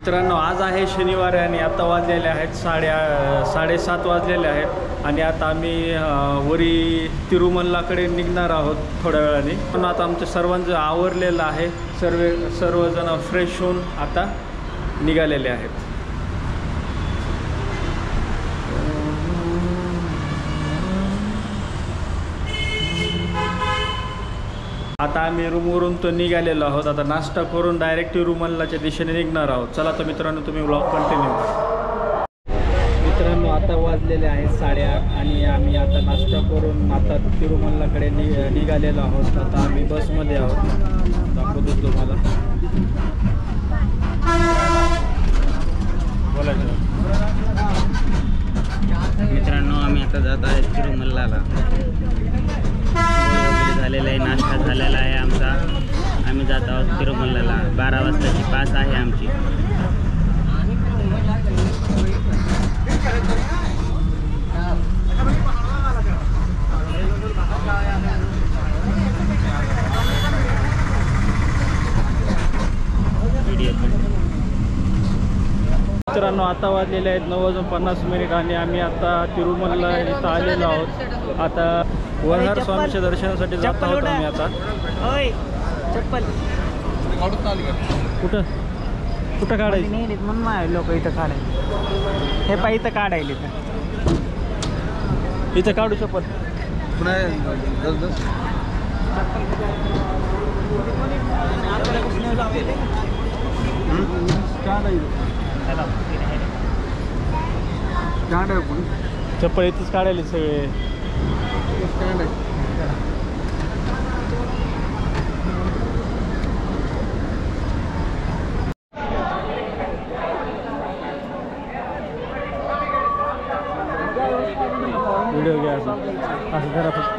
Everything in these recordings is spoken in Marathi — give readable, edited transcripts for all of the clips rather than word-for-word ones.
मित्रांनो, आज आहे शनिवार आणि आता वाजलेले आहेत 7:30 वाजलेले आहेत आणि आता आम्ही वरी तिरुमल्लाकडे निघणार आहोत थोड्या वेळाने. पण आता आमच्या सर्वांचं आवरलेलं आहे. सर्वजण फ्रेश होऊन आता निघालेले आहेत. आता आम्ही रूमवरून तो निघालेलो आहोत. आता नाश्ता करून डायरेक्ट तिरुमल्लाच्या दिशेने निघणार आहोत. चला तर मित्रांनो, तुम्ही व्लॉग कंटिन्यू. मित्रांनो, आता वाजलेले आहेत 8:30 आणि आम्ही आता नाश्ता करून आता तिरुमल्लाकडे निघालेलो आहोत. आता आम्ही बसमध्ये आहोत, दाखवतो तुम्हाला. मित्रांनो, आम्ही आता जात आहे तिरुमल्लाला. झालेला आहे, नाश्ता झालेला आहे आमचा. आम्ही जात आहोत तिरुमल्लाला. 12 वाजताची पास आहे आमची. मित्रांनो, आता वाजलेले आहेत 9:50 आणि आम्ही आता तिरुमल्ला इथं आलेलो आहोत. आता वरहार स्वामीच्या दर्शनासाठी जात आहोत आम्ही आता. कुठं कुठं काढायचं म्हणून लोक इथं काढायला. हे पाय इथं काढायला इथं काढू चप्पल. चप्पल इथंच काढायला सगळे. व्हिडिओ घ्या असं जरा फक्त.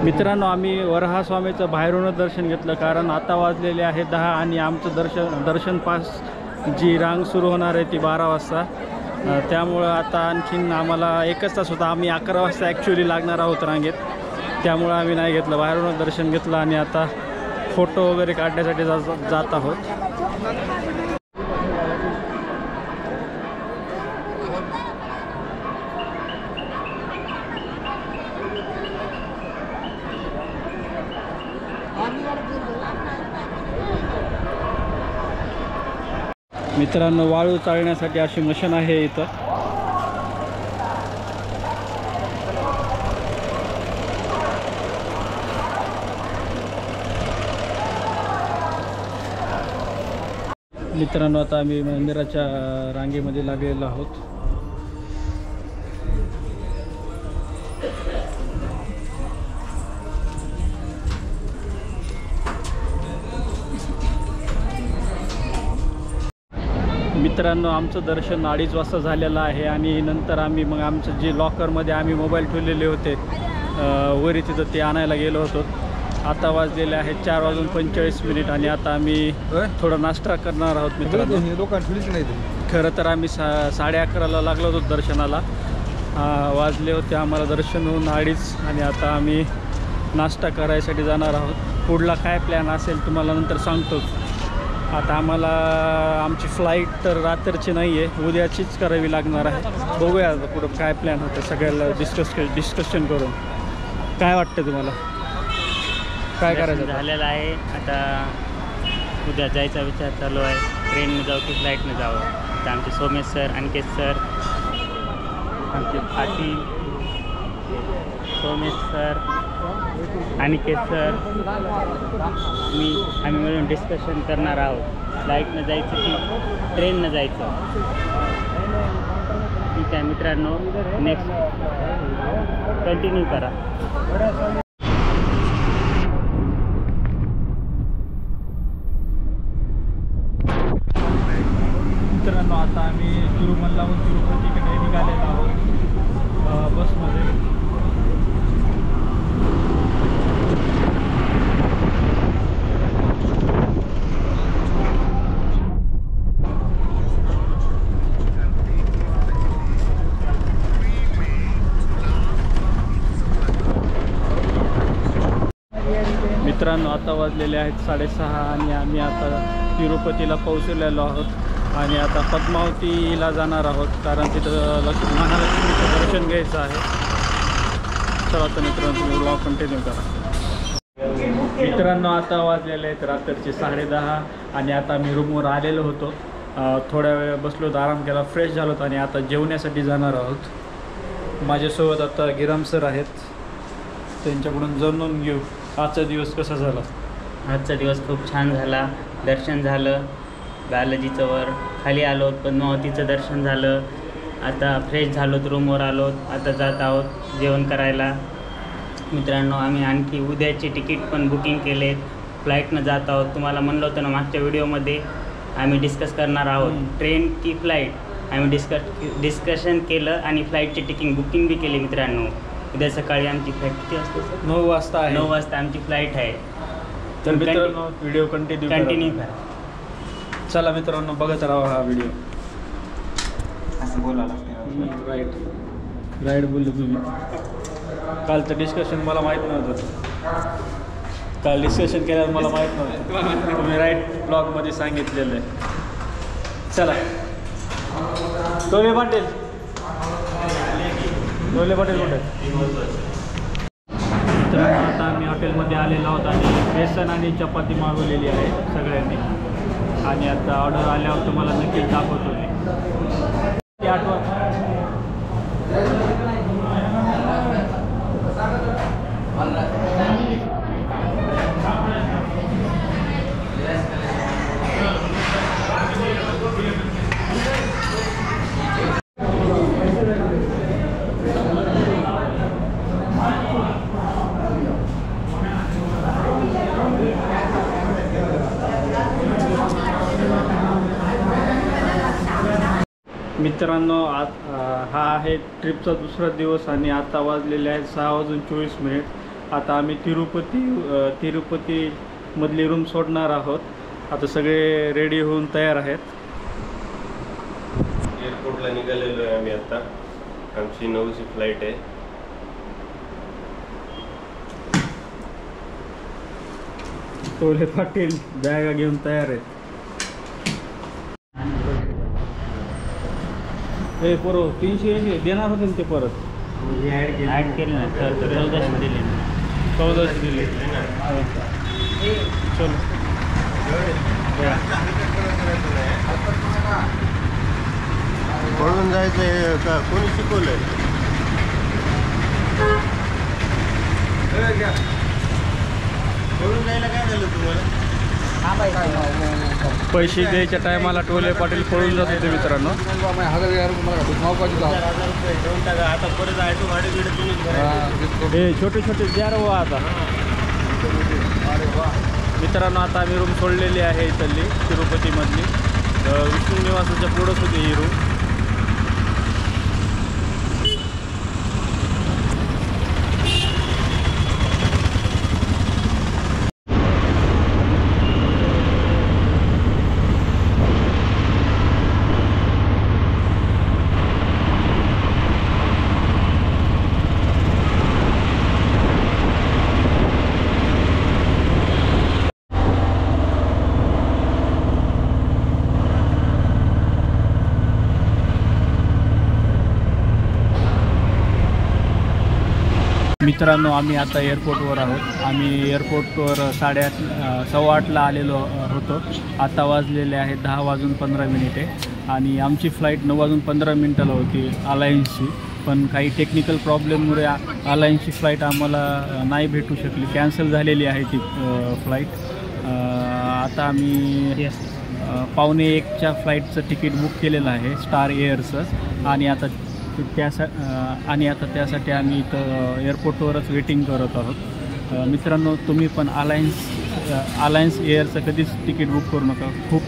मित्रांनो, आम्ही वरहा स्वामीचं बाहेरूनच दर्शन घेतलं, कारण आता वाजलेले आहे 10 आणि आमचं दर्शन पास जी रांग सुरू होणार आहे ती 12 वाजता. त्यामुळं आता आणखीन आम्हाला 1 तास होता. आम्ही 11 वाजता ॲक्च्युली लागणार आहोत रांगेत. त्यामुळं आम्ही नाही घेतलं, बाहेरूनच दर्शन घेतलं आणि आता फोटो वगैरे काढण्यासाठी जात आहोत. मित्रांनो, वाळू चाळण्यासाठी अशी मशीन आहे इथं. मित्रांनो, आता आम्ही मंदिराच्या रांगेमध्ये लागलेलो आहोत. मित्रांनो, आमचं दर्शन 2:30 वाजता झालेलं आहे आणि नंतर आम्ही मग आमचं जे लॉकरमध्ये आम्ही मोबाईल ठेवलेले होते वरी, तिथं ते आणायला गेलो होतो. आता वाजलेले आहेत 4:45 आणि आता आम्ही थोडा नाश्ता करणार आहोत. मित्रांनो, खरं तर आम्ही 11:30ला लागलो होतो दर्शनाला. वाजले होते आम्हाला दर्शन होऊन 2:30 आणि आता आम्ही नाश्ता करायसाठी जाणार आहोत. पुढला काय प्लॅन असेल तुम्हाला नंतर सांगतोच. आता आम्हाला आमची फ्लाईट तर रात्रीची नाही आहे, उद्याचीच करावी लागणार आहे. बघूया आता पुढं काय प्लॅन होतं, सगळ्याला डिस्कशन करून. काय वाटतं तुम्हाला, काय करायचं झालेलं आहे? आता उद्या जायचा विचार चालू आहे. ट्रेनने जाऊ की फ्लाईटने जावं. आता आमचे सोमेश सर, अनिकेत सर, आमचे पाटील, सोमेश सर, अनिकेत सर, आम्ही मिळून डिस्कशन करणार आहोत. फ्लाईटनं जायचं की ट्रेननं जायचं. ठीक आहे मित्रांनो, नेक्स्ट कंटिन्यू करा. मित्रांनो, आता आम्ही तिरुमल्लाहून तिरुपतीकडे निघालेलो आहोत बसमध्ये. मित्रांनो, आता वाजलेले आहेत 6:30 आणि आम्ही आता तिरुपतीला पोहोचलेलो आहोत आणि आता पद्मावतीला जाणार आहोत, कारण तिथं महालक्ष्मीचं दर्शन घ्यायचं आहे. चला तर मित्रांनो, तुम्ही ब्लॉग कंटिन्यू करा. मित्रांनो, आता वाजलेले आहेत रात्रीचे 10:30 आणि आता मी रूमवर आलेलो होतो. थोड्या वेळ बसलो, आराम केला, फ्रेश झालो आणि आता जेवण्यासाठी जाणार आहोत. माझ्यासोबत आता गिराम सर आहेत, त्यांच्याकडून जाणून घेऊ आजचा दिवस कसा झाला. आजचा दिवस खूप छान झाला. दर्शन झालं, बालाजीचं वर खाली आलो, पद्मावतीचं दर्शन झालं. आता फ्रेश झालो, रूमवर आलो. आता जात आहोत जेवण करायला. मित्रांनो, आम्ही आणखी उद्याची तिकीट पण बुकिंग केलेत. फ्लाईटनं जात आहोत. तुम्हाला म्हणलं होतं ना मागच्या व्हिडिओमध्ये, आम्ही डिस्कस करणार आहोत ट्रेन की फ्लाईट. आम्ही डिस्कशन केलं आणि फ्लाईटची तिकीट बुकिंग बी केली. मित्रांनो, उद्या सकाळी आमची फ्लाईट किती वाजता? 9 वाजता आहे. 9 वाजता आमची फ्लाईट आहे. तर मित्रांनो, व्हिडिओ कंटिन्यू करा. चला मित्रांनो, बघत राहा हा व्हिडिओ. असं बोलावं लागतं. राईट बोललो तुम्ही. कालचं डिस्कशन मला माहीत नव्हतं. काल डिस्कशन केल्यावर मला माहीत नव्हतं. तुम्ही राईट ब्लॉगमध्ये सांगितलेलं आहे. चला, टोले पाटील कुठे? तर आता आम्ही हॉटेलमध्ये आलेलो आहोत आणि बेसन आणि चपाती मागवलेली आहे सगळ्यांनी. आणि आता ऑर्डर आल्यावर तुम्हाला नक्कीच दाखवतो मी. ती आठवण. मित्रांनो, हा आहे ट्रिपचा दुसरा दिवस आणि आता वाजलेले आहेत 6:24. आता आम्ही तिरुपतीमधली रूम सोडणार आहोत. आता सगळे रेडी होऊन तयार आहेत. एअरपोर्टला निघालेलो आहे आम्ही आता. आमची 9ची फ्लाईट आहे. टोले पाटील बॅगा घेऊन तयार आहेत. हे बरोबर 380 देणार होते ते परत ॲड केले ना तर 1400 दिले. 1400 दिले. चलो, पळून जायचं का? कोणी शिकवलंय? पळून जायला काय झालं तुम्हाला? पैसे द्यायच्या टायमाला टोले पाटील पळून जात होते. मित्रांनो, आता परत ऑटो भाडे बिडे तुम्ही हे छोटे छोटे द्या रे आता. मित्रांनो, आता आम्ही रूम सोडलेली आहे इथली तिरुपतीमधली. विष्णू निवासाच्या पुढंच होती ही रूम. मित्रांनो, आम्ही आता एअरपोर्टवर आहोत. आम्ही एअरपोर्टवर 8:30 आलेलो होतो. आता वाजलेले आहेत 10:15 आणि आमची फ्लाईट 9:15 होती अलायन्सची. पण काही टेक्निकल प्रॉब्लेममुळे अलायन्सची फ्लाईट आम्हाला नाही भेटू शकली, कॅन्सल झालेली आहे ती फ्लाईट. आता आम्ही 12:45च्या फ्लाईटचं तिकीट बुक केलेलं आहे स्टार एअरचं. आणि आता त्यासाठी आम्ही इथं एअरपोर्टवरच वेटिंग करत आहोत. मित्रांनो, तुम्ही पण अलायन्स एअरचं कधीच तिकीट बुक करू नका. खूप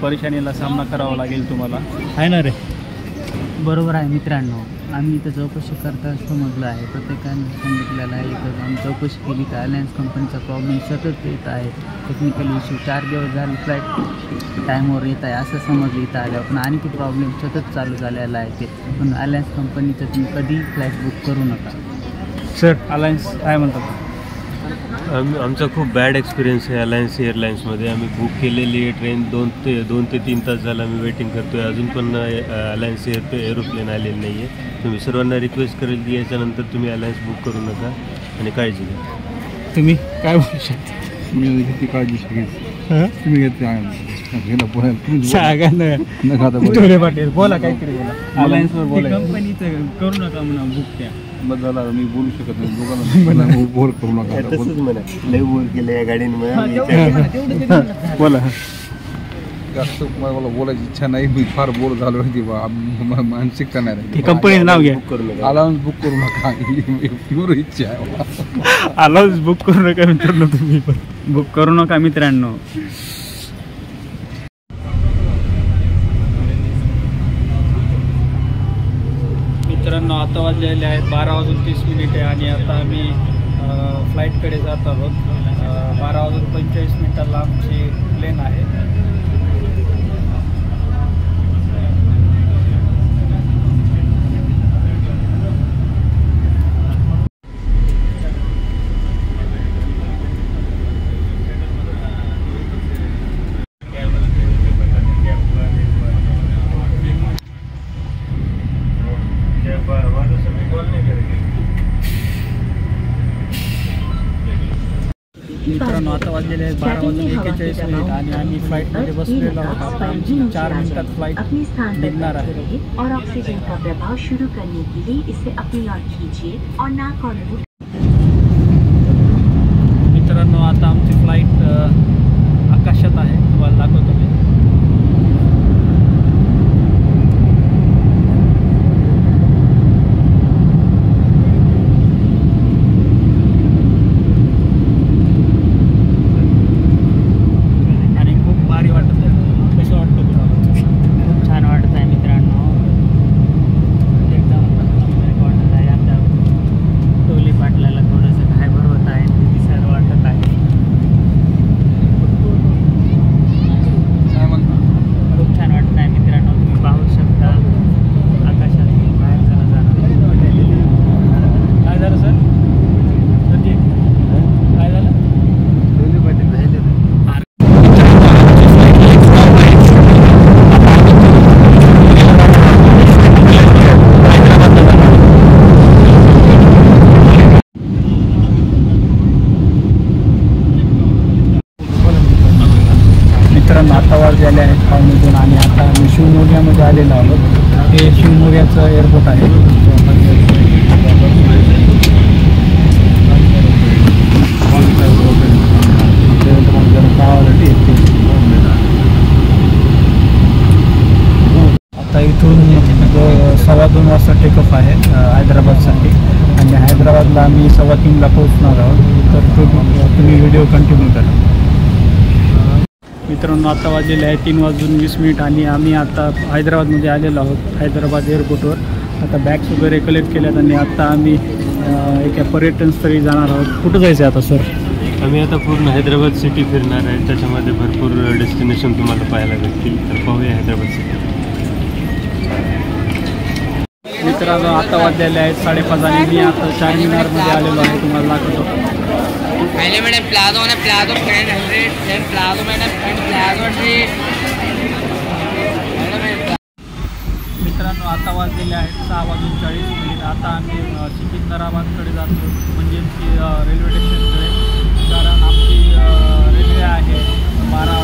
परेशानीला सामना करावा लागेल तुम्हाला, आहे ना रे? बरोबर आहे मित्रांनो. आम्ही इथं चौकशी करता समजलं आहे, प्रत्येकाने सांगितलेलं आहे. इथं आम्ही चौकशी केली तर अलायन्स कंपनीचा प्रॉब्लेम सतत येत आहे. टेक्निकल इश्यू 4 दिवस झाले फ्लाईट टाईमवर येत आहे असं समजलं इथं आल्यावर. पण आणखी प्रॉब्लेम सतत चालू झालेला आहे ते. पण अलायन्स कंपनीचं तुम्ही कधी फ्लाईट बुक करू नका. सर, अलायन्स काय म्हणतात? आमचा खूप बॅड एक्सपिरियन्स आहे अलायन्स एअरलाईन्समध्ये. आम्ही बुक केलेली आहे ट्रेन 2 ते 3 तास झाला आम्ही वेटिंग करतो आहे. अजून पण अलायन्स एरोप्लेन आलेलं नाही आहे. तुम्ही सर्वांना रिक्वेस्ट करेल की याच्यानंतर तुम्ही अलायन्स बुक करू नका आणि काळजी घ्या. तुम्ही काय बोलू शकता? मी घेतली काळजी तुम्ही घेतली पाटील बोला काहीतरी बोला. अलायन्सवर बोला. कंपनीचं करू नका म्हणा बुक त्या. बस झाला मी बोलू शकत नाही दोघांना बोर करू नका. तसंच म्हणा लय बोर केलं या गाडींमध्ये. बोला. जास्त मला बोलायची इच्छा नाही. मी फार बोर झालो होती मानसिकता नाही. कंपनीचं नाव घ्या. बुक करू नका. अलाउन्स बुक करू नका प्युअर इच्छा आहे. अलाउन्स बुक करू नका मित्रांनो. तुम्ही पण बुक करू नका मित्रांनो. मित्रांनो आता वाजलेले आहेत 12:30 आणि आता आम्ही फ्लाईटकडे जात आहोत. 12:45 आमची प्लेन आहे. मित्रांनो आता वाजलेले आहेत 12:41 आणि आम्ही फ्लाईटमध्ये बसलेलो आहोत. आता आमची 4 मिनिटात फ्लाईट निघणार आहे. और ऑक्सीजन का प्रभाव शुरू करने के लिए इसे अपनी ओर खींचिए और नाक और मुंह. मित्रांनो आता आमची फ्लाईट आकाशात आहे. तुम्हाला दाखवतो मी. आता वाजलेले आहेत 2:15 आणि आता आम्ही शिवमोग्यामध्ये आलेलो आहोत. हे शिवमोग्याचं एअरपोर्ट आहे. आता इथून 2:15 वाजता टेकऑफ आहे हैदराबादसाठी आणि हैदराबादला आम्ही 3:15 पोहोचणार आहोत. तर तुम्ही व्हिडिओ कंटिन्यू करा. मित्रांनो आता वाजलेले आहे 3:20 आणि आम्ही आता हैदराबादमध्ये आलेलो आहोत. हैदराबाद एअरपोर्टवर आता बॅग्स वगैरे कलेक्ट केल्यात आणि आता आम्ही एका पर्यटनस्थळी जाणार आहोत. कुठं जायचं आहे आता सर? आम्ही आता पूर्ण हैदराबाद सिटी फिरणार आहे. त्याच्यामध्ये भरपूर डेस्टिनेशन तुम्हाला पाहायला भेटतील. तर पाहूया हैदराबाद सिटी. मित्रांनो आता वाजलेले आहेत 5:30 आणि मी आता चारमिनारमध्ये आलेलो आहे. तुम्हाला दाखवतो. पहले मैंने प्लाजो मैंने प्लाजो फ्रेंड 100 देन प्लाजो मैंने फ्रेंड प्लाजो ट्री. मित्रांनो आता वाजलेले आहेत 6:40. आता आम्ही सिकंदराबादकडे जातो म्हणजे की रेल्वे स्टेशनकडे. कारण आमची रेल्वे आहे 12